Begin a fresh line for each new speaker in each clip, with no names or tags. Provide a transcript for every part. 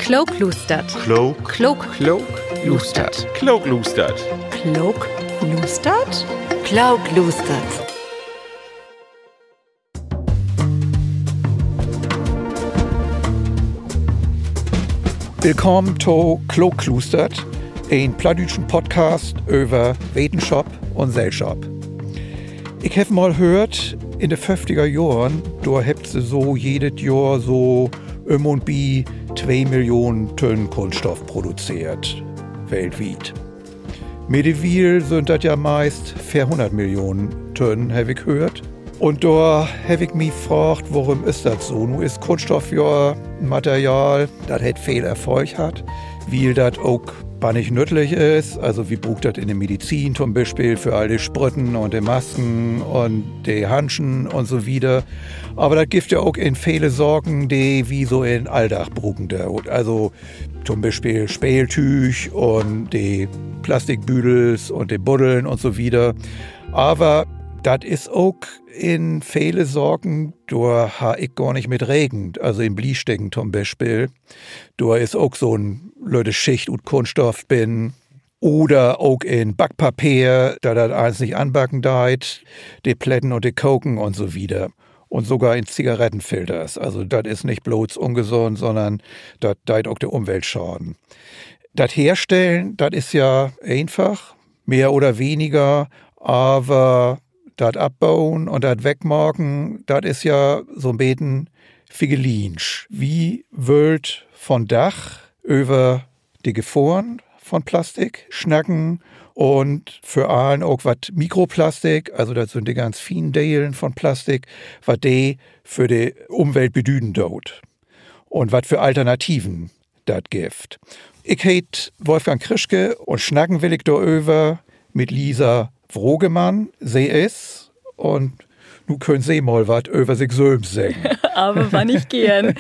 Kloklustert.
Kloklustert.
Kloklustert.
Kloklustert.
Kloklustert.
Willkommen zu Kloklustert, ein plattdütschen Podcast über Wetenschap und Gesellschaft. Ich habe mal gehört, in den 50er Jahren, da habt ihr so jedes Jahr so und bi 2 Millionen Tonnen Kohlenstoff produziert, weltweit. Mittlerweile sind das ja meist 400 Millionen Tonnen, habe ich gehört. Und da habe ich mich gefragt, warum ist das so? Nun ist Kunststoff ja ein Material, das viel Erfolg hat, weil das auch bannig nützlich ist. Also wie braucht das in der Medizin zum Beispiel für all die Spritzen und die Masken und die Handschuhe und so wieder. Aber das gibt ja auch in viele Sorgen, die wie so in Alltag brauchen. Also zum Beispiel Spältüch und die Plastikbüdels und die Buddeln und so wieder. Aber das ist auch in viele Sorgen, da ha ich gar nicht mit Regen, also in Bliestecken zum Beispiel. Da ist auch so ein blöde Schicht und Kunststoff bin. Oder auch in Backpapier, da das eins nicht anbacken deit, die Plätten und die Koken und so wieder. Und sogar in Zigarettenfilters. Also das ist nicht bloß ungesund, sondern das deit auch der Umwelt schaden. Das Herstellen, das ist ja einfach, mehr oder weniger, aber das Abbauen und das Wegmachen, das ist ja so ein bisschen figelinsch. Wie wird von Dach über die Gefahren von Plastik schnacken und für allen auch was Mikroplastik, also das sind die ganz vielen Teilen von Plastik, was die für die Umwelt bedüden dort. Und was für Alternativen das gibt. Ich heit Wolfgang Krischke und schnacken will ich da über mit Lisa Vrogemann, sie ist, und nu können sie mal was über sich selbst sagen.
Aber wann ich gern.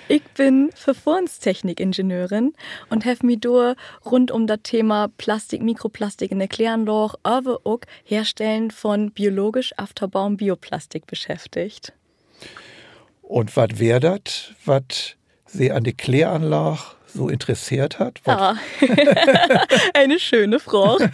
Ich bin Verfahrenstechnik-Ingenieurin und habe mich da rund um das Thema Plastik, Mikroplastik in der Kläranlage, aber auch Herstellen von biologisch abbaubarem Bioplastik beschäftigt.
Und was wär das, was sie an die Kläranlage so interessiert hat?
Ah, eine schöne Frage.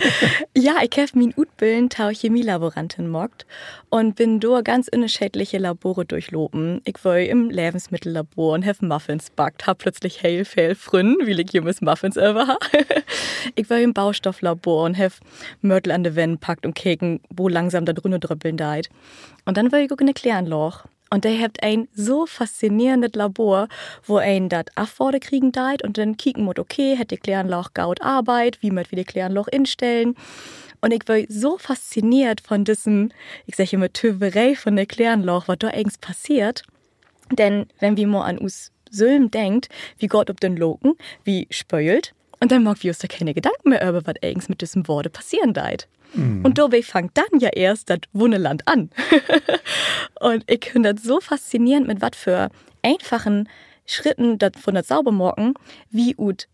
Ja, ich habe mich in Utbillen tau Chemielaborantin gemacht und bin durch ganz unterschiedliche Labore durchloben. Ich war im Lebensmittellabor und habe Muffins backt, hab plötzlich viel frünn, weil ich junges Muffins über habe. Ich war im Baustofflabor und habe Mörtel an der Wände packt und Keken, wo langsam da drinnen drüppeln deit. Und dann war ich auch in der Kläranlage. Und der habt ein so faszinierendes Labor, wo ein das Afworde kriegen deit und dann kicken muss, okay, hätte die Kläranlage gaut Arbeit, wie möcht wir die Kläranlage instellen. Und ich war so fasziniert von diesem, ich sage immer, Töverei von der Kläranlage, was da eigentlich passiert. Denn wenn wir mal an uns Sölm denkt, wie Gott ob den Loken, wie spölt, und dann mag wir uns da keine Gedanken mehr über, was eigentlich mit diesem Worte passieren deit. Und dabei fängt dann ja erst das Wunderland an. Und ich finde das so faszinierend, mit was für einfachen Schritten das von das Saubermorgen, wie ut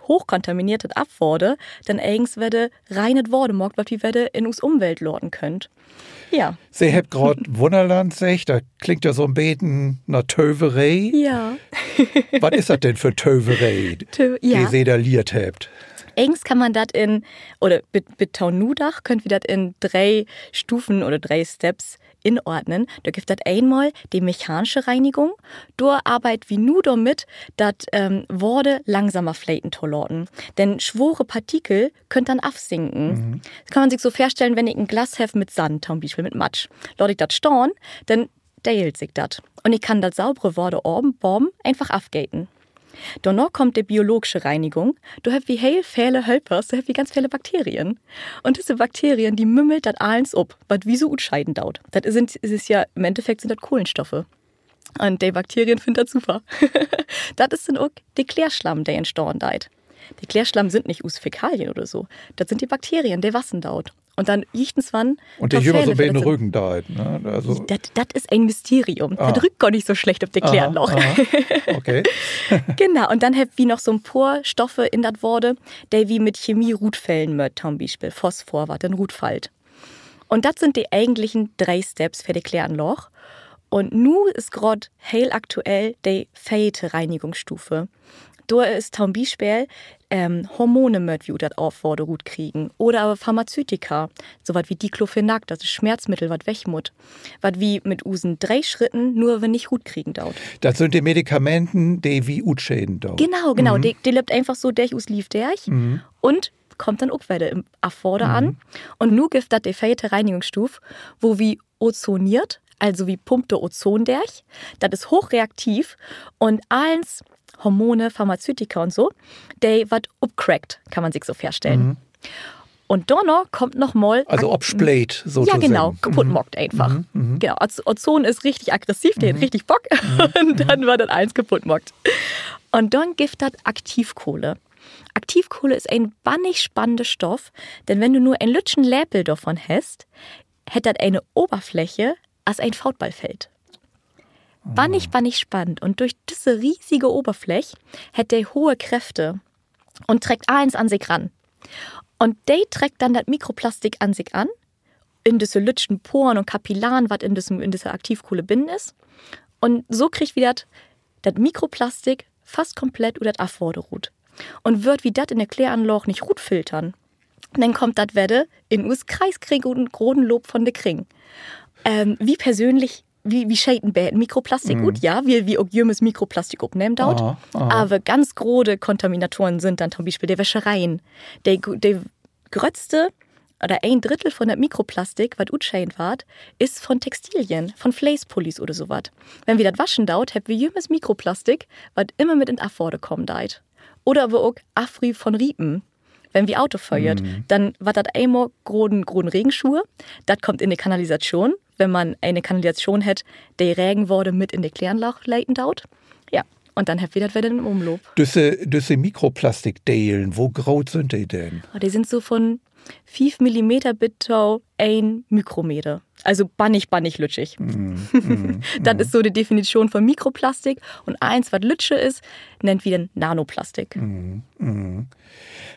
hochkontaminiert abworde, dann eigens werde reinet Worte morgt, was wir werde in uns Umwelt lorden könnt. Ja.
Sie habt gerade Wunderland gesagt, da klingt ja so ein Beten nach Töverei.
Ja.
Was ist das denn für Töverei, die Sie da liert habt?
Eigens kann man das mit Taunudach könnt wir das in 3 Stufen oder 3 Steps inordnen. Da gibt es einmal die mechanische Reinigung. Da arbeitet wie nur damit, dass Worte langsamer flaten tollorten. Denn schwere Partikel können dann absinken. Das kann man sich so vorstellen, wenn ich ein Glas habe mit Sand, zum Beispiel mit Matsch. Lade ich das storn, dann deilt sich das. Und ich kann das saubere Worte oben einfach abgaten. Danach kommt die biologische Reinigung. Du hast wie viele Helpers, du hast wie ganz viele Bakterien. Und diese Bakterien, die mümmelt das alles ab, was wie so utscheiden dauert. Das ist ja, im Endeffekt sind das Kohlenstoffe. Und die Bakterien finden das super. Das ist dann auch der Klärschlamm, der entstanden deit. Die Klärschlamm sind nicht aus Fäkalien oder so. Das sind die Bakterien, der wassen dauert. Und dann jichtens wann.
Und der Jünger so den Rücken da. Ne? Also
das ist ein Mysterium. Das rückt gar nicht so schlecht auf der Kläranlage.
Okay.
Genau. Und dann habt wie noch so ein paar Stoffe in das Worte, der wie mit Chemie Rutfällen mögt, zum Beispiel Phosphor, was dann Rutfallt. Und das sind die eigentlichen 3 Steps für die Kläranlage. Und nu ist gerade heel aktuell die 4. Reinigungsstufe. Da ist zum Beispiel Hormone mit, wie das Aufworde gut kriegen. Oder aber Pharmazeutika, so was wie Diclofenac, das ist Schmerzmittel, was wegmut. Was wie mit usen 3 Schritten nur wenn nicht gut kriegen dauert.
Das sind die Medikamenten, die wie Utschäden dauern.
Genau. Die lebt einfach so durch us lief durch und kommt dann auch wieder im Afforde an. Und nu gibt das die 4. Reinigungsstufe, wo wie ozoniert, also wie pumpt der Ozon durch. Das ist hochreaktiv und eins Hormone, Pharmazeutika und so, die was upcrackt, kann man sich so vorstellen. Und dann kommt noch mal...
Also obspläht, sozusagen.
Ja, genau, kaputt mockt einfach. Genau, Ozon ist richtig aggressiv, der hat richtig Bock und dann war das eins kaputt mockt. Und dann gibt das Aktivkohle. Aktivkohle ist ein bannig spannender Stoff, denn wenn du nur ein lütschen Läppel davon hast, hat das eine Oberfläche als ein Fautballfeld. Bannig spannend. Und durch diese riesige Oberfläche hat der hohe Kräfte und trägt eins an sich ran. Und der trägt dann das Mikroplastik an sich an, in diese lütschen Poren und Kapillaren, was in dieser Aktivkohle binnen ist. Und so kriegt wieder das Mikroplastik fast komplett über das Afforde ruht. Und wird wie das in der Kläranlage nicht gut filtern. Dann kommt das Wette in us Kreiskrieg und großen Lob von der Kring. Wie persönlich wie schäden Mikroplastik gut, ja, wie auch jümes Mikroplastik abnehmen dauert. Aber ganz große Kontaminatoren sind dann zum Beispiel die Wäschereien. Der größte oder 1/3 von der Mikroplastik, was utschäden ward, ist von Textilien, von Fleißpullis oder sowas. Wenn wir das waschen dauert, haben wir jümes Mikroplastik, was immer mit in Afforde kommen dauert. Oder aber auch Afri von Riepen. Wenn wir Auto feuert, dann war das einmal großen Regenschuhe, das kommt in die Kanalisation. Wenn man eine Kanalisation hat, die Regenworde mit in die Kläranlage leiten dauert. Ja, und dann habt ihr das wieder im Umlob.
Diese Mikroplastikdeilen, wo groß sind die denn?
Die sind so von 5 mm bis 1 Mikrometer. Also bannig lütschig. Das ist so die Definition von Mikroplastik. Und eins, was Lütsche ist, nennt wieder Nanoplastik.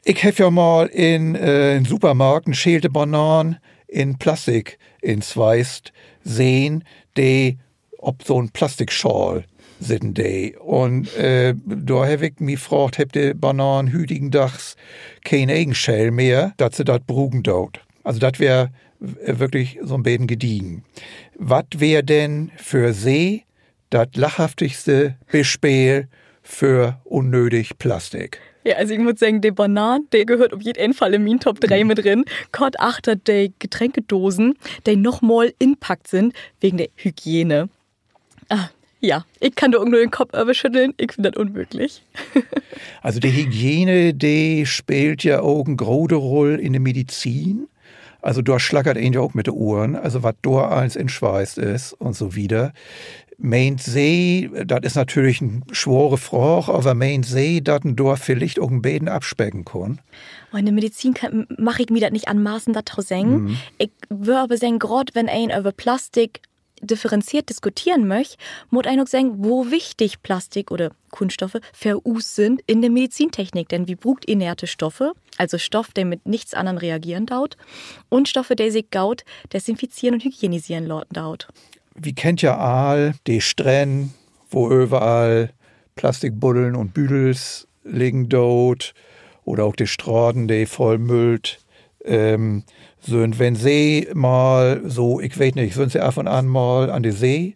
Ich habe ja mal in Supermärkten schälte Bananen in Plastik ins Weißt sehen, die ob so ein Plastikschal sitten die. Und da habe ich mich gefragt, habt ihr Bananen hütigen Dachs kein Eigenschell mehr, dass sie das brugen dort. Also das wäre wirklich so ein bisschen gediegen. Was wäre denn für Sie das lachhaftigste Beispiel für unnötig Plastik?
Ja, also ich muss sagen, die Bananen, der gehört auf jeden Fall in meinen Top 3 mit drin. Gott achtet die Getränkedosen, die nochmal inpackt sind, wegen der Hygiene. Ja, ich kann da irgendwo den Kopf überschütteln, ich finde das unmöglich.
Also die Hygiene, die spielt ja auch eine große Rolle in der Medizin. Also da schlackert ihn ja auch mit den Ohren, also was da eins in Schweiß ist und so wieder. Meint sie, das ist natürlich eine schwere Frage, aber meint sie, dass ein Dorf vielleicht auch ein Beten abspecken kann?
Und in der Medizin mache ich mir das nicht anmaßen, das zu sagen. Ich würde aber sagen, gerade wenn ein über Plastik differenziert diskutieren möchte, muss ein auch sagen, wo wichtig Plastik oder Kunststoffe für uns sind in der Medizintechnik. Denn wie brugt inerte Stoffe, also Stoff, der mit nichts anderem reagieren dauert, und Stoffe, der sich gaut, desinfizieren und hygienisieren dauert.
Wie kennt ja all die Stränden, wo überall Plastikbuddeln und Büdels liegen dort, oder auch die Straßen, die vollmüllt sind. Wenn sie mal so, ich weiß nicht, sind sie ab und an mal an die See?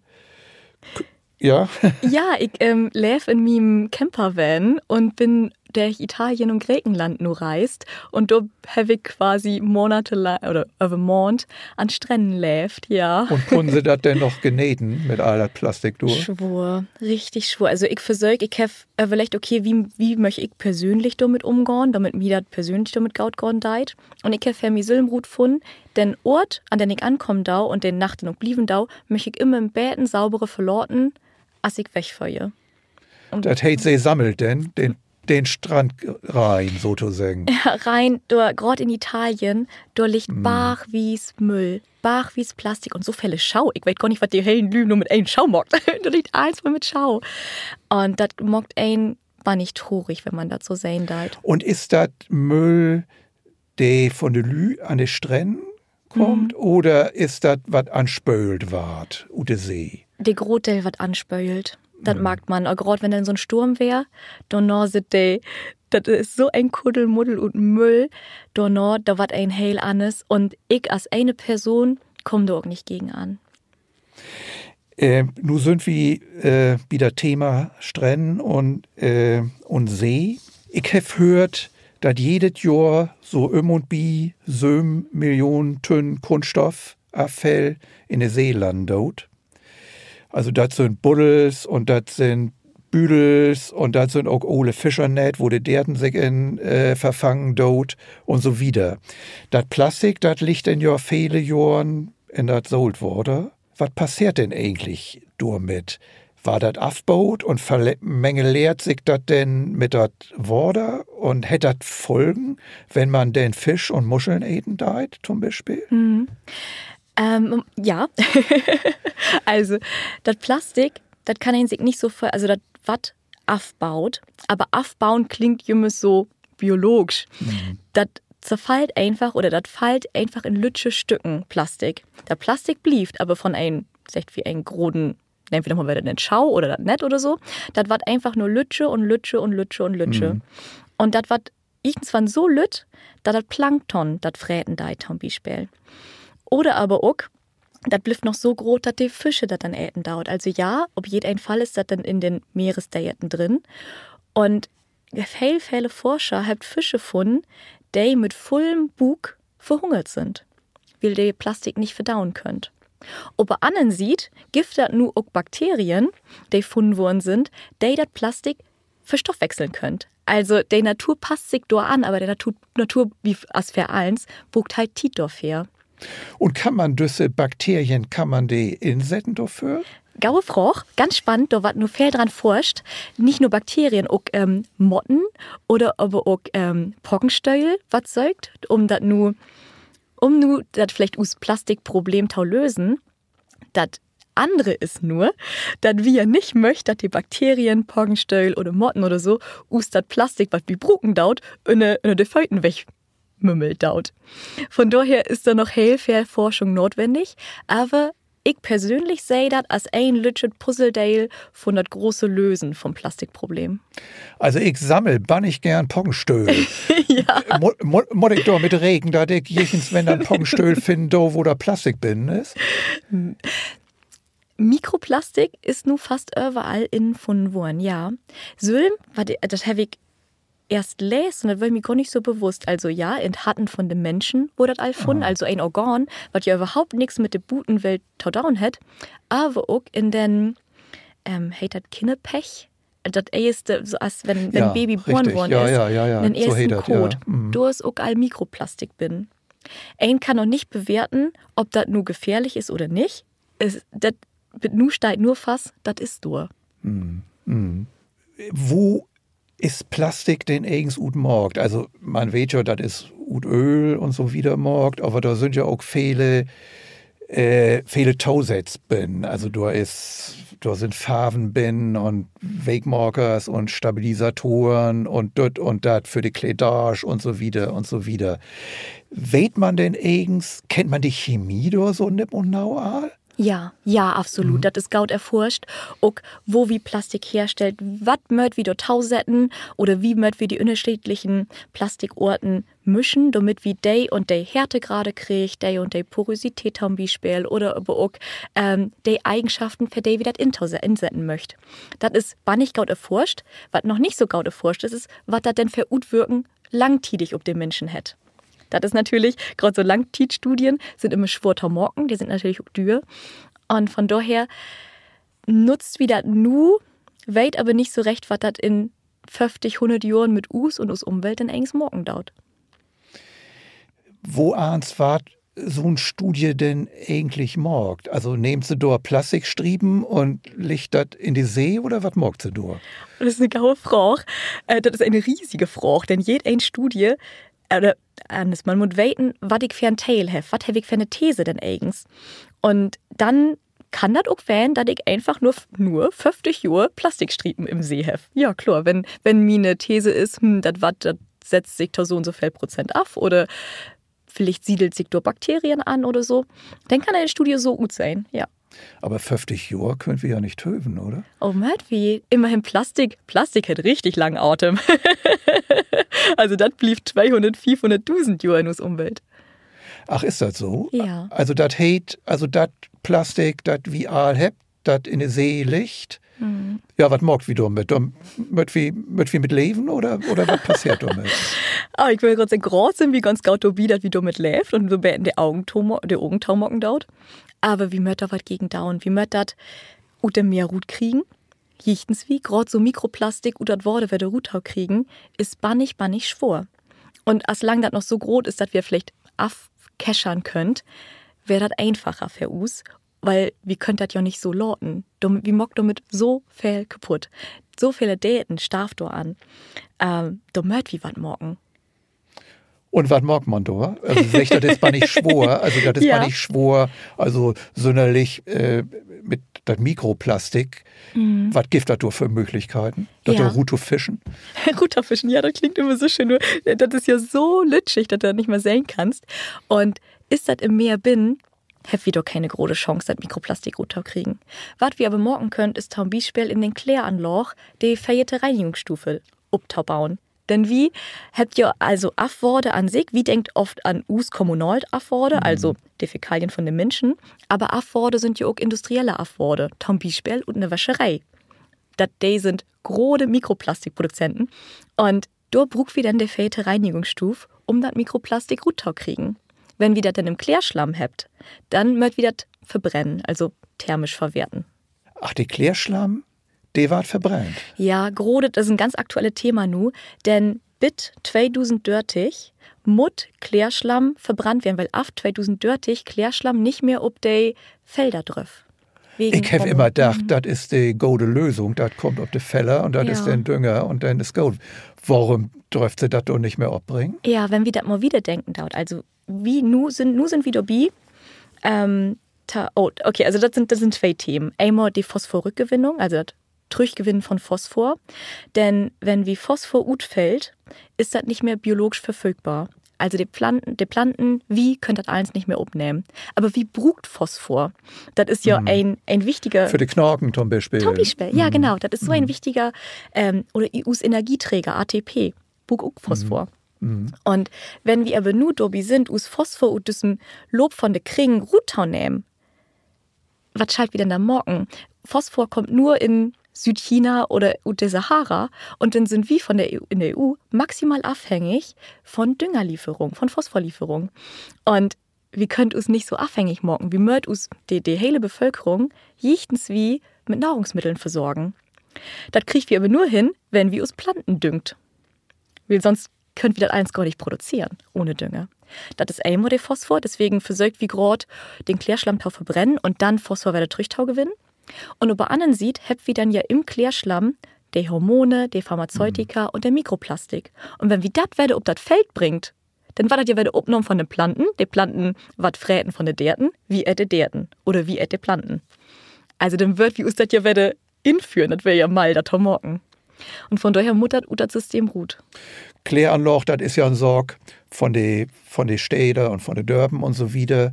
Ja?
Ja, ich lebe in meinem Campervan und bin durch Italien und Griechenland nur reist. Und da habe ich quasi monatelang oder über Mond an Stränden lebt, ja.
Und können sie das denn noch genähten mit all das Plastik durch?
Schwur, richtig schwur. Also ich versuche, ich habe überlegt, okay, wie möchte ich persönlich damit umgehen, damit mir das persönlich damit gaut gehen deit. Und ich habe für mich Silmrut gefunden, den Ort, an den ich ankomme da und den Nacht noch blieben da, möchte ich immer im Beten saubere verlorten, als ich wegfeuere.
Das heißt, sie sammelt denn den Strand rein, sozusagen.
Ja, rein, gerade in Italien, da liegt Bach wie's Müll, Bach wie's Plastik und so viele Schau. Ich weiß gar nicht, was die hellen Lügen nur mit einem Schau mockt. Da liegt eins mal mit Schau. Und das mockt war nicht traurig, wenn man das so sehen darf.
Und ist das Müll, der von der Lü an den Stränden kommt, oder ist das, was anspült ward, ute See?
der Großteil was anspült. Das mag man. Auch gerade wenn dann so ein Sturm wäre, dann sind die, das ist so ein Kuddelmuddel und Müll, da wat ein Heil anes. Und ich als eine Person komme da auch nicht gegen an.
Nun sind wir wieder Thema Strände und See. Ich habe gehört, dass jedes Jahr so und bi 7 Millionen Tonnen Kunststoffabfall in den See landet. Also das sind Buddels und das sind Büdels und das sind auch ole Fischernetz, wo die Derden sich in verfangen dort und so wieder. Das Plastik, das liegt in ja viele Jahren in das Salzwasser. Was passiert denn eigentlich damit? War das aufgebaut und vermengelt sich das denn mit das Wasser und hätte das Folgen, wenn man den Fisch und Muscheln eten deit, zum Beispiel?
Ja, also das Plastik, das kann man sich nicht so voll, also das was aufbaut, aber aufbauen klingt immer so biologisch. Das zerfällt einfach oder das fällt einfach in lütsche Stücken Plastik. Der Plastik blieb aber von einem, sagt wie ein großen, nennen wir nochmal wieder den Schau oder das Net oder so, das war einfach nur Lütsche und Lütsche und Lütsche und Lütsche. Und das war irgendwann so lütt, dass das Plankton, das Fräten da zum Beispiel. Oder aber auch, das bleibt noch so groß, dass die Fische das dann äten dauert. Also ja, ob jeden Fall ist das dann in den Meeresdiäten drin. Und viele Forscher haben Fische gefunden, die mit vollem Bug verhungert sind, weil die Plastik nicht verdauen können. Aber anderen sieht, gibt das nur auch Bakterien, die gefunden worden sind, die das Plastik verstoffwechseln können. Also die Natur passt sich da an, aber die Natur wie as für eins, bucht halt Tiet dafür.
Und kann man diese Bakterien, kann man die insetten dafür?
Gaue Froch, ganz spannend, da wird nur viel dran forscht. Nicht nur Bakterien, auch Motten oder aber auch Pockenstöckel, was sagt, um das vielleicht aus Plastikproblem zu lösen. Das andere ist nur, dass wir nicht möchten, dass die Bakterien, Pockenstöckel oder Motten oder so aus das Plastik, was wie Brucken dauert, in die Feuten wegmümmelt dauert. Von daher ist da noch viel Forschung notwendig, aber ich persönlich sehe das als ein lütschet Puzzleteil von das große Lösen vom Plastikproblem.
Also ich sammle bannig gern Pockenstöhl.
Ja.
Muss ich da mit Regen, da ich jechens, wenn dann Pockenstöhl finde, da wo da Plastik bin ist?
Mikroplastik ist nun fast überall gefunden worden, ja. Sülm, das habe ich erst lesen, das war mir gar nicht so bewusst. Also ja, in Hatten von den Menschen wurde das all gefunden, also ein Organ, was ja überhaupt nichts mit der Butenwelt zu tun hat, aber auch in den, heißt das Kinderpech? Das erste, so als wenn ein Baby geboren worden ist, den ersten
so
Code.
Ja.
Du hast auch all Mikroplastik bin. Ein kann noch nicht bewerten, ob das nur gefährlich ist oder nicht. Das nu steigt nur fast, das ist du.
Wo ist Plastik denn eigens ut Markt? Also man weiß ja, das ist ut Öl und so wieder Markt, aber da sind ja auch viele Tausets bin. Also da sind Farben bin und Wegmarkers und Stabilisatoren und das und das für die Kleidage und so wieder und so wieder. Weet man denn eigens, kennt man die Chemie da so nipp und naual?
Ja, absolut. Das ist gaut erforscht. Auch wo wie Plastik herstellt, was möcht wie dort tausetten oder wie möcht wir die unterschiedlichen Plastikorten mischen, damit wie die und die Härtegrade kriegt, die und die Porosität zum Beispiel oder aber auch die Eigenschaften, für die wir das insetzen möcht. Das ist bannig gaut erforscht. Was noch nicht so gaut erforscht ist, was das denn für Utwirken langtidig ob den Menschen hat. Das ist natürlich, gerade so Langzeitstudien sind immer schwer zu morgen, die sind natürlich auch teuer. Und von daher nutzt wie das nur, weiß aber nicht so recht, was das in 50, 100 Jahren mit uns und uns Umwelt in eigentlich morgen dauert.
Wo ans war so eine Studie denn eigentlich morgt? Also nehmt sie dort Plastikstrieben und legt das in die See oder was morgt sie dort?
Das ist eine gaue Frage. Das ist eine riesige Frage, denn jede Studie oder anders, man muss wissen, was ich für ein Teil habe, was habe ich für eine These denn eigens. Und dann kann das auch sein, dass ich einfach nur 50 Jahre Plastikstriepen im See habe. Ja, klar, wenn meine These ist, das setzt sich da so und so viel Prozent ab oder vielleicht siedelt sich durch Bakterien an oder so. Dann kann eine Studie so gut sein, ja.
Aber 50 Jahre können wir ja nicht töten, oder?
Oh, wie? Immerhin Plastik. Plastik hat richtig langen Atem. Also das blieb 200, 500.000 Jahre in der Umwelt.
Ach, ist das so?
Ja.
Also das Plastik, das wir all habt, das in der See liegt. Ja, was mag wie damit? Möcht wie mit leben oder was passiert damit?
Aber ich will gerade sagen, groß sind wie ganz gaut wie das wie damit lebt und so werden die Augentaumocken daut. Aber wie möcht da was gegen dauen? Wie möcht das ut dem Meer Rut kriegen? Jichtens wie, gerade so Mikroplastik ut das Worte werde Ruthau kriegen, ist bannig schwor. Und as lang das noch so groß ist, dass wir vielleicht afkeschern könnt, wäre das einfacher für uns. Weil wir könnt das ja nicht so lauten. Wie mockt damit so viel kaputt. So viele Daten starf da an. Da möcht wie was morgen.
Und was mag man da? Also sagt das ist nicht schwor, also das ist
Ja.
nicht schwor, also sonderlich mit das Mikroplastik. Was gibt das da für Möglichkeiten? Das
Ja.
da Ruto fischen?
Rutterfischen, ja, das klingt immer so schön. Nur, das ist ja so lütschig, dass du das nicht mehr sehen kannst. Und ist das im Meer bin, habt wir doch keine große Chance, das Mikroplastik runterkriegen. Was wir aber morgen könnt, ist zum Beispiel in den Kläranlage die verjährte Reinigungsstufe bauen. Denn wie habt ihr also Abworde an sich, wie denkt oft an Kommunal Abworde, also die Fäkalien von den Menschen, aber Abworde sind ja auch industrielle Abworde, zum Beispiel und eine Wäscherei. Die sind große Mikroplastikproduzenten und da braucht wir dann die verjährte Reinigungsstufe, um das Mikroplastik runterzukriegen. Wenn wir das dann im Klärschlamm habt, dann möcht wir das verbrennen, also thermisch verwerten.
Ach, die Klärschlamm, der ward verbrannt.
Ja, gerade, das ist ein ganz aktuelles Thema nu, denn bis 2030 muss Klärschlamm verbrannt werden, weil ab 2030 Klärschlamm nicht mehr ob die Felder drauf.
Ich habe immer gedacht, das ist die gute Lösung, das kommt auf die Felder und das
Ja.
ist dann Dünger und dann ist gut. Warum dürft ihr das doch nicht mehr abbringen?
Ja, wenn wir das mal wieder denken dauert, also wie nu sind wir dabei. Okay, also das sind zwei Themen. Einmal die Phosphorrückgewinnung, also das Rückgewinnen von Phosphor. Denn wenn wie Phosphor fällt, ist das nicht mehr biologisch verfügbar. Also die Planten, wie könnt das alles nicht mehr aufnehmen. Aber wie brugt Phosphor? Das ist ja ein wichtiger...
Für die Knorken zum Beispiel.
Ja, genau. Das ist so ein wichtiger, oder EUs Energieträger, ATP, brug auch Phosphor. Und wenn wir aber nur dobi sind, us Phosphor und diesem Lob von der Kringen Ruhtau nehmen, was schalt wir denn da morgen? Phosphor kommt nur in Südchina oder der Sahara und dann sind wir in der EU maximal abhängig von Düngerlieferung, von Phosphorlieferung. Und wir könnt uns nicht so abhängig machen. Wir möchten uns die hele Bevölkerung jichtens wie mit Nahrungsmitteln versorgen. Das kriegen wir aber nur hin, wenn wir uns Planten düngt. Weil sonst können wir das alles gar nicht produzieren, ohne Dünger. Das ist einmal der Phosphor, deswegen versorgt wie gerade den Klärschlammtau verbrennen und dann Phosphor werde Trüchtau gewinnen. Und über anderen sieht, habt wir dann ja im Klärschlamm die Hormone, die Pharmazeutika und der Mikroplastik. Und wenn wir das werde ob das Feld bringt, dann war das ja werde obnommen von den Planten, die Planten wat fräten von den Derten, wie die Derten oder wie die Planten. Also dann wird wie uns das ja werde inführen, das wäre ja mal das morgen. Und von daher muttert das System ruht.
Kläranlage, das ist ja ein Sorg von den Städten und von den Dörpen und so wieder.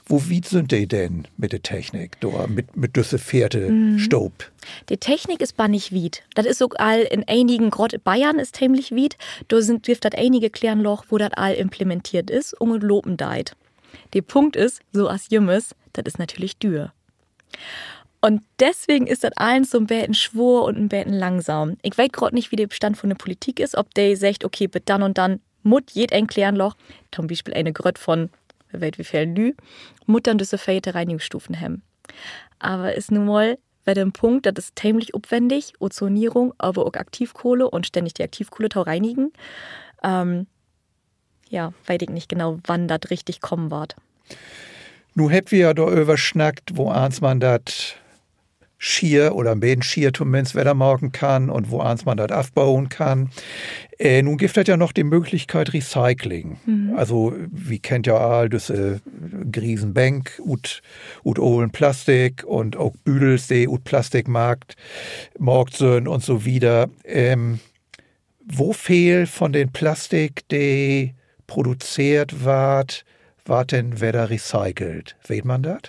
Wo weit sind die denn mit der Technik, da, mit düsse Pferde Staub?
Die Technik ist bannig weit. Das ist sogar in einigen, gerade Bayern ist ziemlich weit. Da wirft das einige Kläranlage, wo das all implementiert ist und loben deit. Der Punkt ist, so as Jümmes, das ist natürlich dür. Und deswegen ist das eins so ein bisschen schwur und ein bisschen langsam. Ich weiß gerade nicht, wie der Bestand von der Politik ist, ob der sagt, okay, bis dann und dann muss ein Kläranlage, zum Beispiel eine Gröt von, wer weiß wie viel Lü, muss dann diese verjährte Reinigungsstufen haben. Aber ist nun mal bei dem Punkt, das ist ziemlich aufwendig, Ozonierung, aber auch Aktivkohle und ständig die Aktivkohle reinigen. Ja, weiß ich nicht genau, wann das richtig kommen wird.
Nu habt wir ja da überschnackt, wo eins man das Schier oder ein Schier zumindest wieder machen kann und wo eins man das aufbauen kann. Nun gibt es ja noch die Möglichkeit Recycling. Also, wie kennt ja all diese Griesenbank ut ohlen Plastik und auch Büdels, die ut Plastikmarkt sind und so wieder. Wo fehlt von den Plastik, die produziert ward denn wieder recycelt. Weet man das?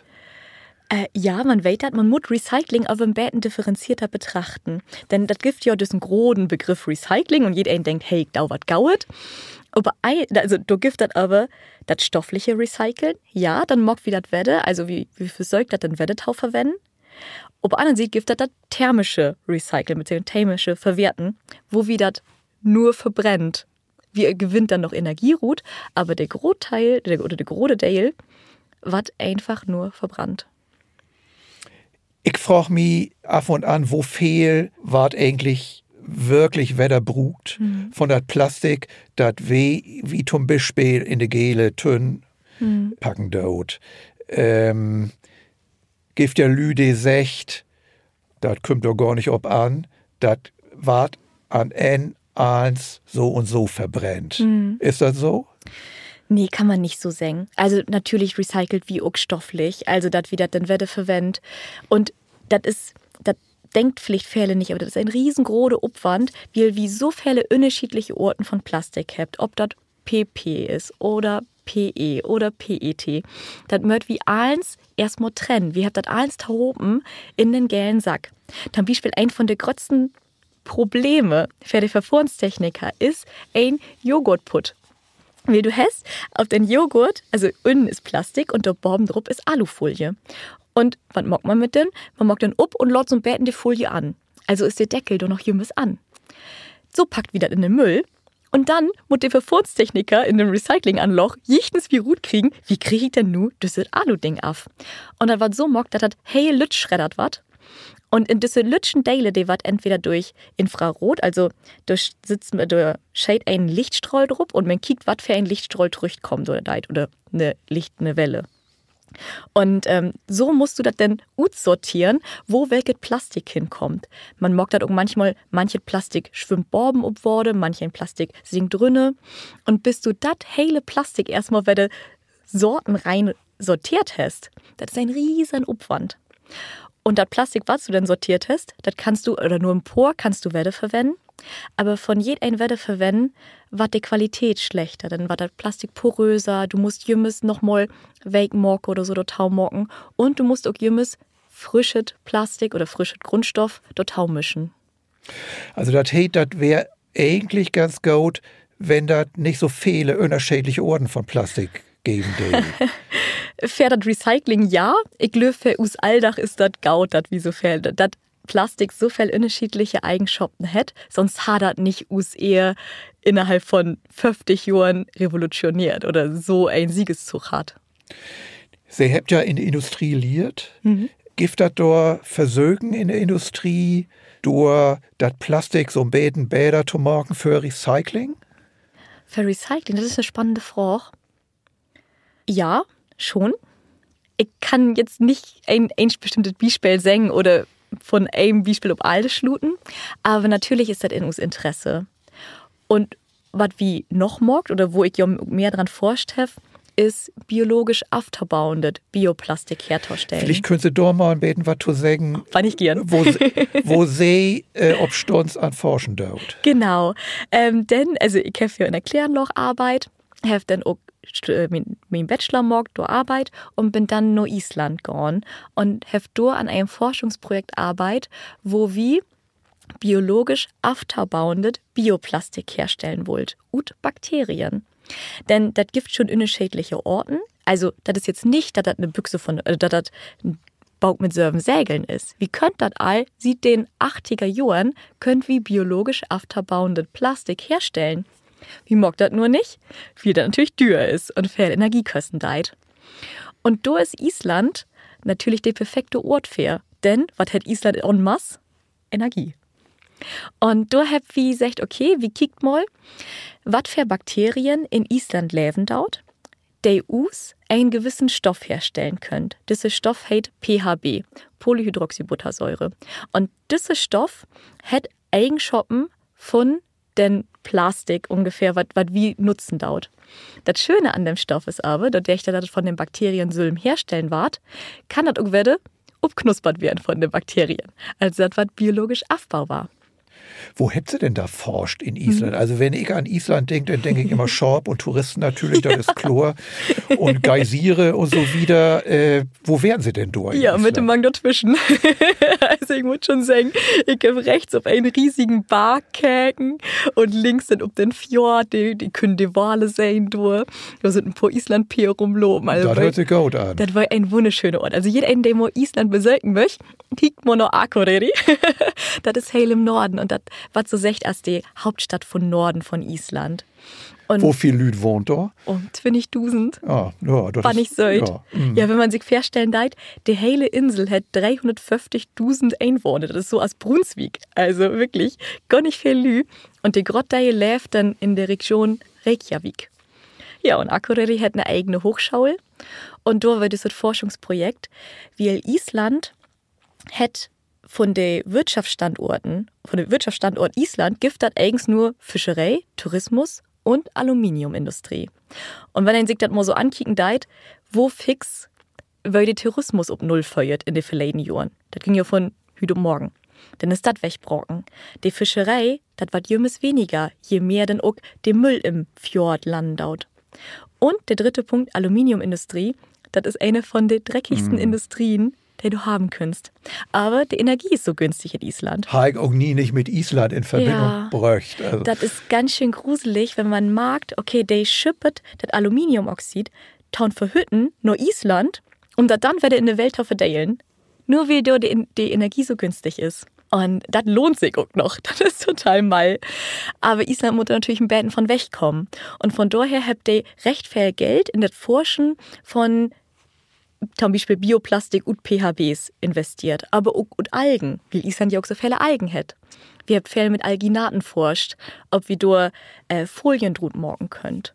Ja, man weiß das, man muss Recycling aber ein bisschen differenzierter betrachten. Denn das gibt ja diesen großen Begriff Recycling und jeder denkt, hey, da was gauet. Aber du gibt das aber das stoffliche Recyceln, ja, dann mag wie das Wette, also wie viel Zeug das dann Weddetau verwenden. Aber anderen Seite gibt das thermische Recyceln, beziehungsweise thermische Verwerten, wo wie das nur verbrennt. Wie gewinnt dann noch Energierut, aber der Großteil oder der große Teil wird einfach nur verbrannt.
Ich frage mich ab und an, wo viel ward eigentlich wirklich wetterbrugt von dat Plastik, dat wie zum Beispiel in de gele Tünn packen dort. Gift ja Lüde secht, dat kommt doch gar nicht ob an, dat ward an N1 so und so verbrennt. Ist das so?
Nee, kann man nicht so sagen. Also natürlich recycelt wie auch stofflich, also das wie das dann Wette verwendet. Und das denkt vielleicht viele nicht, aber das ist ein riesengroßer Aufwand, wie so viele unterschiedliche Orten von Plastik habt. Ob das PP ist oder PE oder PET. Das möcht wie eins erstmal trennen. Wir habt das eins da oben in den gelben Sack. Zum Beispiel ein von der größten Probleme für die Verfahrenstechniker ist ein Joghurtput. Wie du hast, auf den Joghurt, also innen ist Plastik und der Boben drauf ist Alufolie. Und was mag man mit denn? Man mag den up und lädt so ein Bett in die Folie an. Also ist der Deckel doch noch jümmes an. So packt wieder in den Müll. Und dann muss der Verfahrenstechniker in dem Recyclinganloch jichtens wie Rut kriegen, wie kriege ich denn nu dieses Alu-Ding af? Und dann wird so mag, dass das hey Lütsch schreddert wird. Und in diese Lütschen Teile, die wird entweder durch Infrarot, also durch scheint ein Lichtstrahl drauf und man kiegt, was für ein Lichtstrahl zurückkommt oder eine Welle. Und so musst du das dann gut sortieren, wo welches Plastik hinkommt. Man mag das auch manchmal, manche Plastik schwimmt Borben obworde, manche Plastik sinkt drinne. Und bis du das hele Plastik erstmal wieder Sorten rein sortiert hast, das ist ein riesen Aufwand. Und das Plastik, was du dann sortiert hast, das kannst du, oder nur im Por kannst du Wette verwenden. Aber von jedem Wette verwenden, war die Qualität schlechter. Dann war das Plastik poröser, du musst jümmes nochmal wegmorken oder so dort morken. Und du musst auch jümmes frisches Plastik oder frisches Grundstoff dort mischen.
Also das wäre eigentlich ganz gut, wenn das nicht so viele unterschiedliche Orten von Plastik geben würde.
Für das Recycling ja, ich glaube, für us Alldach ist das gaut, das wie so viel, das Plastik so viel unterschiedliche Eigenschaften hat, sonst hat das nicht us eher innerhalb von 50 Jahren revolutioniert oder so ein Siegeszug hat.
Sie habt ja in der Industrie lehrt. Gibt das dort Versögen in der Industrie, durch das Plastik so ein bisschen Bäder zu machen für Recycling?
Für Recycling, das ist eine spannende Frage. Ja, schon. Ich kann jetzt nicht ein bestimmtes Beispiel sagen oder von einem Beispiel auf alles schluten, aber natürlich ist das in uns Interesse. Und was wie noch morgt oder wo ich ja mehr dran forscht habe, ist biologisch abbauendes Bioplastik herzustellen.
Vielleicht könntest du da mal ein bisschen was zu sagen,
Fand ich gern.
wo sie ob Stunts an forschen dort.
Genau. Denn, also ich habe für eine Klärenlocharbeit, habe dann auch mein Bachelor gemacht, dort Arbeit und bin dann nach Island gegangen und habe dort an einem Forschungsprojekt Arbeit, wo wir biologisch abbauendes Bioplastik herstellen wollt und Bakterien. Denn das gibt schon unterschiedliche Orten. Also das ist jetzt nicht, dass das eine Büchse dass das ein Bauch mit Serven Sägeln ist. Wie könnt das all, sieht den 80er Jahren, könnt wie biologisch abbauendes Plastik herstellen. Wie mag das nur nicht? Weil das natürlich teuer ist und viel Energiekosten deit. Und da ist Island natürlich der perfekte Ort für. Denn, was hat Island en masse? Energie. Und da hab wie gesagt, okay, wie kickt mal, was für Bakterien in Island leben dort, die uns einen gewissen Stoff herstellen könnt. Dieser Stoff heißt PHB, Polyhydroxybuttersäure. Und dieser Stoff hat Eigenschaften von den Plastik ungefähr, was wie Nutzen dauert. Das Schöne an dem Stoff ist aber, dadurch, dass das von den Bakterien Sülm herstellen ward, kann das auch wieder abknuspert werden von den Bakterien. Also das, was biologisch abbaubar.
Wo habt ihr denn da forscht in Island? Also wenn ich an Island denke, dann denke ich immer Schorb und Touristen natürlich, das ist Chlor und Geysire und so wieder. Wo wären sie denn dort?
Ja, mit dem Mang dazwischen. Also ich muss schon sagen, ich habe rechts auf einen riesigen Barkäken und links sind auf den Fjord, die können die Wale sehen durch. Da sind ein paar Islandpier rumloben. Also
das hört sich gut an.
Das war ein wunderschöner Ort. Also jeder, der mal Island besuchen möchte, kiegt mal nach Akureyri. Das ist hell im Norden und das war so echt als die Hauptstadt von Norden von Island. Und
wo viel Lüd wohnt da?
um 20.000.
Ja, das
War
ist,
nicht so.
Ja,
Ja, wenn man sich vorstellen darf, die hele Insel hat 350.000 Einwohner. Das ist so als Brunswick. Also wirklich gar nicht viel Lü. Und die Grotte lebt dann in der Region Reykjavik. Ja, und Akureyri hat eine eigene Hochschule. Und da wird das ein Forschungsprojekt, weil Island hat von den Wirtschaftsstandort Island gibt das eigentlich nur Fischerei, Tourismus und Aluminiumindustrie. Und wenn man sich das mal so ankicken deit, wo fix weil der Tourismus ob Null feuert in den verleden Jahren. Das ging ja von heute morgen. Dann ist das wegbrochen. Die Fischerei, das wird jemals weniger, je mehr dann auch der Müll im Fjord landet. Und der dritte Punkt, Aluminiumindustrie, das ist eine von den dreckigsten Industrien, die du haben kannst. Aber die Energie ist so günstig in Island.
Habe ich auch nie nicht mit Island in Verbindung gebracht. Also.
Das ist ganz schön gruselig, wenn man merkt, okay, die schippet das Aluminiumoxid taun verhütten nur Island, um das dann wieder in der Welt zu verteilen. Nur weil dort die Energie so günstig ist. Und das lohnt sich auch noch. Das ist total mal. Aber Island muss natürlich ein bisschen von wegkommen. Und von daher habt ihr recht viel Geld in das Forschen von zum Beispiel Bioplastik und PHBs investiert. Aber auch und Algen, weil Island ja auch so viele Algen hat. Wir haben viel mit Alginaten forscht, ob wir da Folien drüber morgen könnt.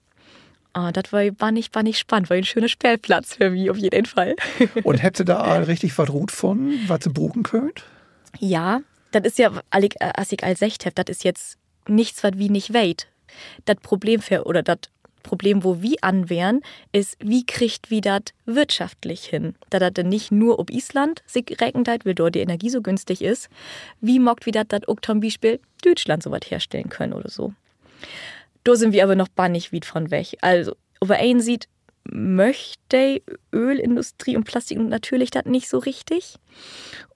Das war nicht spannend, war ein schöner Spielplatz für mich auf jeden Fall.
Und habt ihr da richtig was Rut von, was ihr buchen könnt?
Ja, das ist ja, als ich als Secht habe, das ist jetzt nichts, was wie nicht weit. Das Problem wo wir anwehren, ist, wie kriegt wir das wirtschaftlich hin? Da das dann nicht nur ob Island sich rechnet, weil dort die Energie so günstig ist, wie mockt wir das auch zum Beispiel Deutschland so was herstellen können oder so. Da sind wir aber noch bannig weit von weg. Also, über einen sieht, möchte Ölindustrie und Plastik natürlich das nicht so richtig.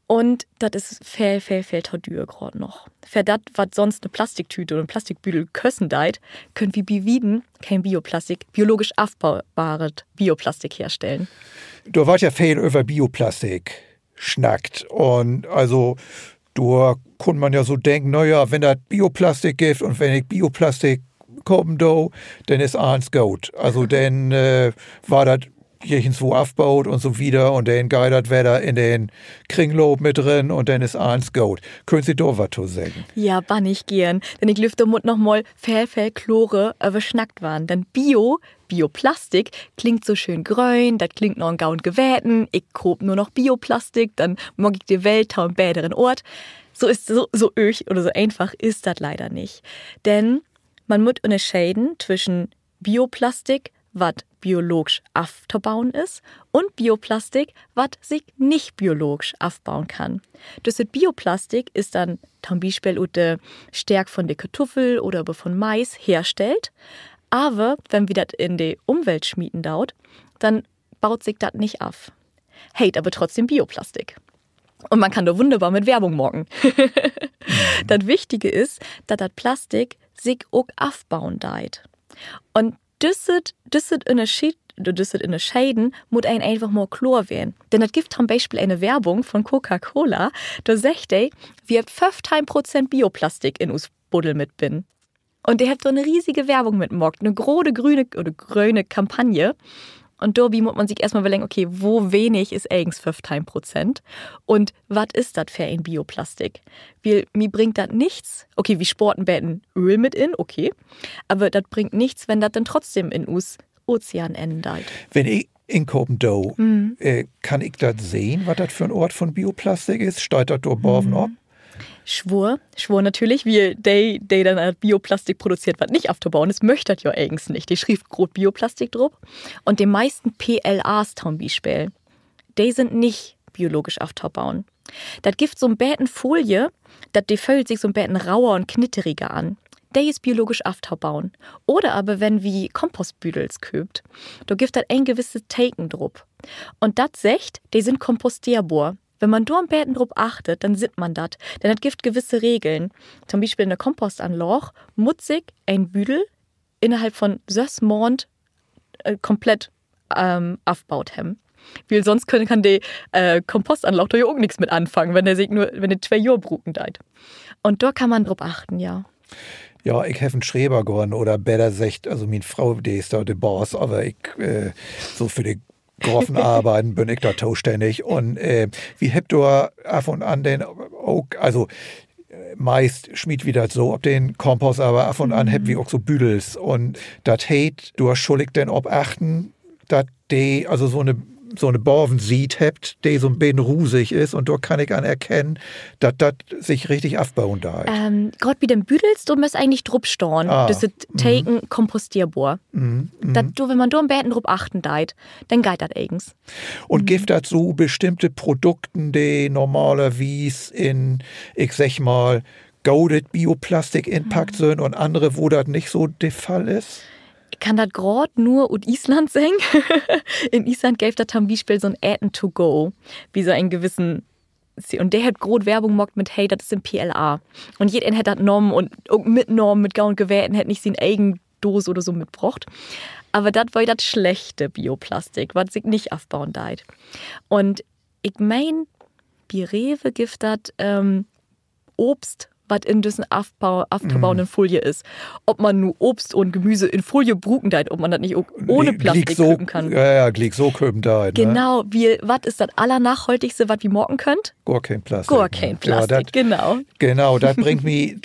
Und das ist viel teuer gerade noch. Für das, was sonst eine Plastiktüte oder ein Plastikbüdel kosten deit, können wir bewiesen kein Bioplastik, biologisch aufbaubares Bioplastik herstellen.
Du warst ja viel über Bioplastik schnackt. Und also, da konnte man ja so denken, naja, wenn das Bioplastik gibt und wenn ich Bioplastik kommen do, dann ist alles gut. Also dann war das irgendwo aufgebaut und so wieder und dann geidert wer in den Kringlob mit drin und dann ist alles gut. Können Sie da was zu sagen?
Ja, bann ich gern. Denn ich lüfte Mund noch mal viel Chlore überschnackt waren. Denn Bioplastik klingt so schön grün, das klingt noch ein Gaun gewähten, ich grob nur noch Bioplastik, dann mag ich die Welt einen besseren Ort. So öch oder so einfach ist das leider nicht. Denn man muss unterscheiden zwischen Bioplastik, was biologisch aufzubauen ist, und Bioplastik, was sich nicht biologisch aufbauen kann. Das Bioplastik ist dann zum Beispiel die Stärke von der Kartoffel oder von Mais herstellt, aber wenn wir das in die Umwelt schmieden dauert, dann baut sich das nicht auf. Heißt aber trotzdem Bioplastik. Und man kann da wunderbar mit Werbung morgen. Das Wichtige ist, dass das Plastik sich auch aufbauen deit. Und das in der Scheiden muss ein einfach mal klar werden. Denn es gibt zum Beispiel eine Werbung von Coca-Cola, da sagt er, wir haben 15% Bioplastik in uns Buddel mit bin. Und der hat so eine riesige Werbung mitgemacht, eine große grüne Kampagne. Und da muss man sich erstmal überlegen, okay, wo wenig ist eigentlich 15% und was ist das für ein Bioplastik? Mir bringt das nichts. Okay, wie sporten betten Öl mit in, okay. Aber das bringt nichts, wenn das dann trotzdem in uns Ozean endet.
Wenn ich in Kopendau, kann ich das sehen, was das für ein Ort von Bioplastik ist? Steigt das da borven ab?
Schwur natürlich, wie die dann Bioplastik produziert, was nicht aufzubauen ist, möchte das ja eigentlich nicht. Die schrift groß Bioplastik drauf. Und die meisten PLAs zum Beispiel, die sind nicht biologisch aufzubauen. Das gibt so ein Bäten Folie, das fühlt sich so ein Bäten rauer und knitteriger an. Der ist biologisch aftaubauen. Oder aber wenn wie Kompostbüdels köpt, da gibt das ein gewisses Taken drup. Und das sagt, die sind kompostierbar. Wenn man da am Bäten drup achtet, dann sieht man das. Denn das gibt gewisse Regeln. Zum Beispiel in der Kompostanlage muss sich ein Büdel innerhalb von 6 Monaten komplett aufbaut haben. Weil sonst kann die Kompostanlage da ja auch nichts mit anfangen, wenn der 2 Jahre bruken deit. Und da kann man drauf achten, ja.
Ja, ich habe einen Schreber geworden oder besser gesagt, also meine Frau, die ist da der Boss, aber ich, so für die großen Arbeiten bin ich da zuständig. Und wie habt ihr ab und an den auch, also meist schmied wieder so, ob den Kompost, aber ab und an habt wir auch so Büdels. Und das heißt, du hast schuldig denn achten, dass die, also so eine Borven sieht habt, die so ein bisschen rusig ist und da kann ich erkennen, dass das sich richtig aufbauen da.
Gerade bei den Büdels, du musst eigentlich drup storn. Das ist taken kompostierbar. Wenn man da am Bäten drup achten deit, dann geht das eigens.
Und gibt das so bestimmte Produkte, die normalerweise in, ich sag mal, goldet Bioplastik inpackt sind und andere, wo das nicht so der Fall ist?
Ich kann das gerade nur aus Island sagen. In Island gäbe das zum Beispiel so ein Äten to go, wie so einen gewissen, und der hat groß Werbung gemacht mit, hey, das ist ein PLA. Und jeder hat das genommen und mitgenommen mit Gau und Gewährten, hat nicht seine eigene Dose oder so mitgebracht. Aber das war das schlechte Bioplastik, was sich nicht aufbauen deit. Und ich mein, bei Rewe gibt das Obst, was in diesen aufgebauenden Folie ist. Ob man nur Obst und Gemüse in Folie bruken deit, ob man das nicht ohne Plastik köpen kann.
Ja, glick so köpen deit.
Genau, was ist das allernachhaltigste, was wir morgen könnt?
Gar kein Plastik.
Gar kein Plastik, genau.
Genau, das bringt mich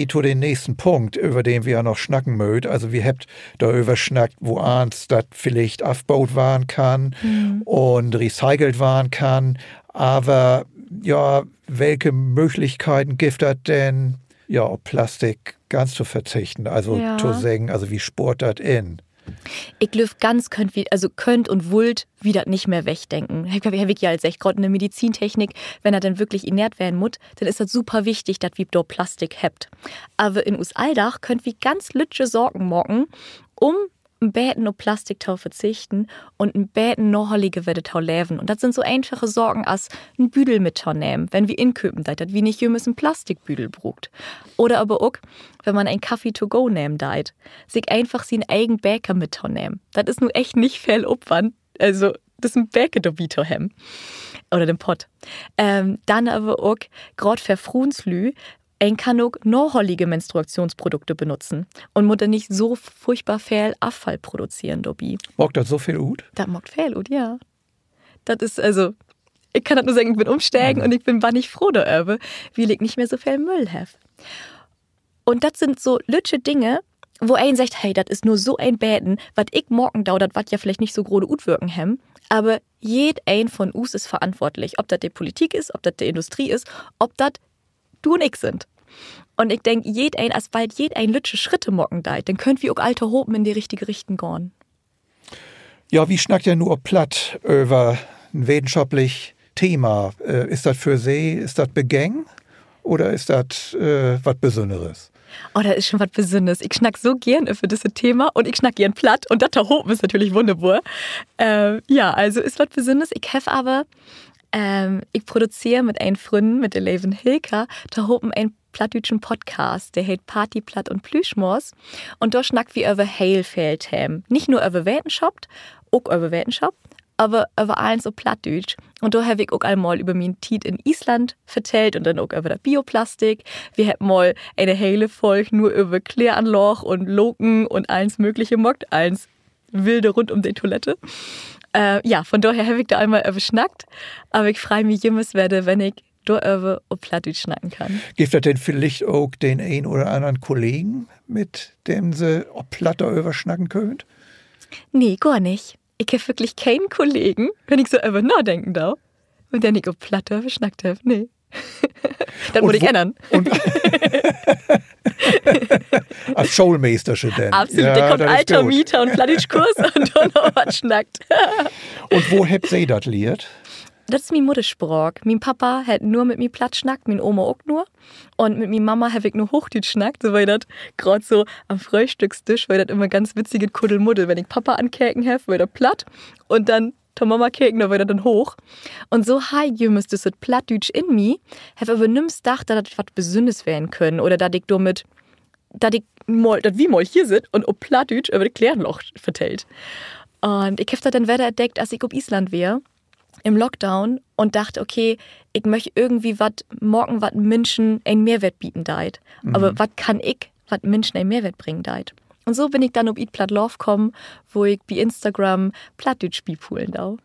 zu dem nächsten Punkt, über den wir ja noch schnacken mögt. Also wir habt darüber schnackt, wo eins das vielleicht aufgebaut werden kann und recycelt werden kann, aber ja, welche Möglichkeiten gibt es denn, ja, auf Plastik ganz zu verzichten? Also zu sagen, also wie sport das in?
Ich glaube, ganz könnt und wollt wieder nicht mehr wegdenken. Ich habe ja als echt gerade in der Medizintechnik, wenn er dann wirklich ernährt werden muss, dann ist das super wichtig, dass wir da Plastik habt. Aber in uns Alldach könnt wir ganz lütsche Sorgen machen, um ein Bäten auf Plastik zu verzichten und ein Bäten nachhaltige Wette zu leben. Und das sind so einfache Sorgen als ein Büdel mit zu nehmen, wenn wir inköpen, dass wie nicht jemals ein Plastikbüdel brugt. Oder aber auch, wenn man einen Kaffee to go nehmen deit, sich einfach seinen eigenen Bäcker mit zu nehmen. Das ist nun echt nicht viel Aufwand. Also, das ist ein Bäcker dabei zu haben. Oder den Pott. Dann aber auch, gerade für Frunslü, ein kann auch nachhaltige Menstruationsprodukte benutzen und muss dann nicht so furchtbar viel Abfall produzieren dabei.
Mag das so viel gut?
Das mag viel gut, ja. Das ist also, ich kann das nur sagen, ich bin umsteigen und ich bin nicht froh darüber, weil ich nicht mehr so viel Müll habe. Und das sind so lütsche Dinge, wo ein sagt, hey, das ist nur so ein Bäten, was ich morgen dauert, was ja vielleicht nicht so große Utwirken haben, aber jeder von uns ist verantwortlich. Ob das die Politik ist, ob das die Industrie ist, ob das du und ich sind. Und ich denke, als bald ein lütsche Schritte mocken deit, dann könnt wir auch alte Hopen in die richtige Richtung gehen.
Ja, wie schnackt ja nur platt über ein wissenschaftliches Thema? Ist das für Sie, ist das Begäng oder ist das was Besonderes?
Oh, das ist schon was Besonderes. Ich schnack so gern über dieses Thema und ich schnack gern platt und das da Hopen ist natürlich wunderbar. Ja, also ist was Besonderes. Ich habe aber ich produziere mit einem Freund, mit der Leven Hilker, da hoben einen plattdütschen Podcast, der heißt Party, Platt und Plüschmors. Und da schnackt wir über Heilfeld haben. Nicht nur über Wetenschap, auch über Wetenschap, aber über eins so Plattdütsch. Und da habe ich auch einmal über meinen Tiet in Island vertellt und dann auch über das Bioplastik. Wir haben mal eine hele Folge nur über Kläranloch und Loken und eins mögliche mockt, eins wilde rund um die Toilette. Ja, von daher habe ich da einmal überschnackt, aber ich freue mich jemals werde, wenn ich da über Plattdeutsch schnacken kann.
Gibt es denn vielleicht auch den einen oder anderen Kollegen, mit dem Sie auf Platter überschnacken könnt?
Nee, gar nicht. Ich habe wirklich keinen Kollegen, wenn ich so über nachdenken darf, und der nicht auf Platter überschnackt habe. Nee. Das muss ich ändern.
Als Schulmeistersche denn.
Absolut,
ja,
der kommt alter Mieter und Plattdeutsch-Kurs und dann noch was schnackt.
Und wo habt ihr das liert?
Das ist mein Muttersprach. Mein Papa hat nur mit mir platt schnackt, mein Oma auch nur. Und mit meiner Mama habe ich nur Hochdeutsch schnackt, so weil das gerade so am Frühstückstisch, weil das immer ganz witzige Kuddelmuddel, wenn ich Papa ankerken habe, weil das platt und dann der Mama kerken, da war das dann hoch. Und so ich müsste so Plattdeutsch in mir, habe aber nimm's gedacht, dass das was Besonderes werden können oder dass ich damit, dass wie mal hier sit und ob Plattdeutsch über das Klärloch vertellt. Und ich habe das dann wieder entdeckt, als ich auf Island wäre, im Lockdown und dachte, okay, ich möchte irgendwie morgen was Menschen einen Mehrwert bieten deit. Aber was kann ich, was Menschen einen Mehrwert bringen deit? Und so bin ich dann auf Eat Platt Love gekommen, wo ich bei Instagram Plattdeutsch spielen darf.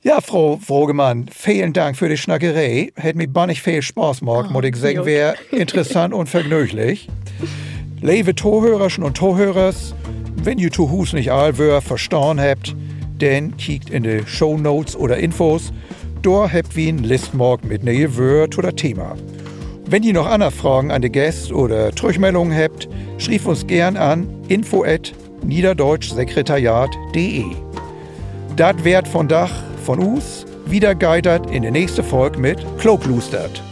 Ja, Frau Vrogemann, vielen Dank für die Schnackerei. Hat mir bannig viel Spaß gemacht, muss ich sagen, wäre interessant und vergnüglich. Liebe Tohörerchen und Tohörers, wenn ihr zu Hus nicht allwör verstanden habt, dann kiekt in die Shownotes oder Infos. Da habt wir einen Listmark mit neue Wörter oder Thema. Wenn ihr noch andere Fragen an die Gäste oder Rückmeldungen habt, schreibt uns gern an info@niederdeutschsekretariat.de. Das wert von Dach von us, wieder geitert in der nächste Folge mit Kloglustert.